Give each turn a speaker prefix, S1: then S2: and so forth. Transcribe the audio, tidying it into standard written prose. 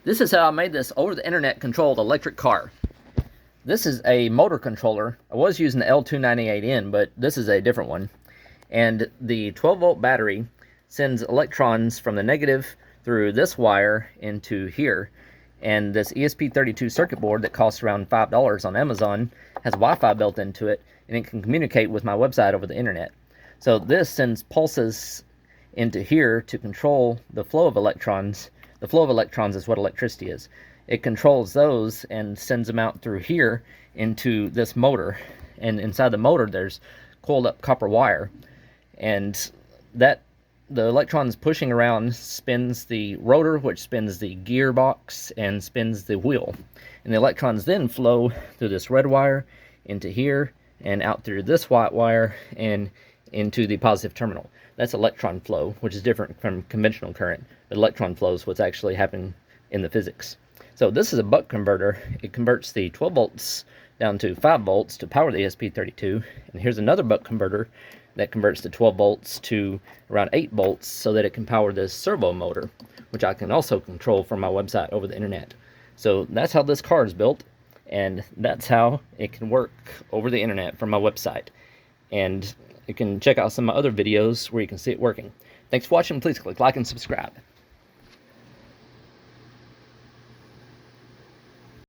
S1: This is how I made this over-the-internet controlled electric car. This is a motor controller. I was using the L298N, but this is a different one. And the 12-volt battery sends electrons from the negative through this wire into here. And this ESP32 circuit board that costs around $5 on Amazon has Wi-Fi built into it, and it can communicate with my website over the internet. So this sends pulses into here to control the flow of electrons. The flow of electrons is what electricity is. It controls those and sends them out through here into this motor. And inside the motor there's coiled up copper wire. And that the electrons pushing around spins the rotor, which spins the gearbox and spins the wheel. And the electrons then flow through this red wire into here and out through this white wire and into the positive terminal. That's electron flow, which is different from conventional current. But electron flow is what's actually happening in the physics. So this is a buck converter. It converts the 12 volts down to 5 volts to power the ESP32. And here's another buck converter that converts the 12 volts to around 8 volts so that it can power this servo motor, which I can also control from my website over the internet. So that's how this car is built, and that's how it can work over the internet from my website. And you can check out some of my other videos where you can see it working. Thanks for watching. Please click like and subscribe.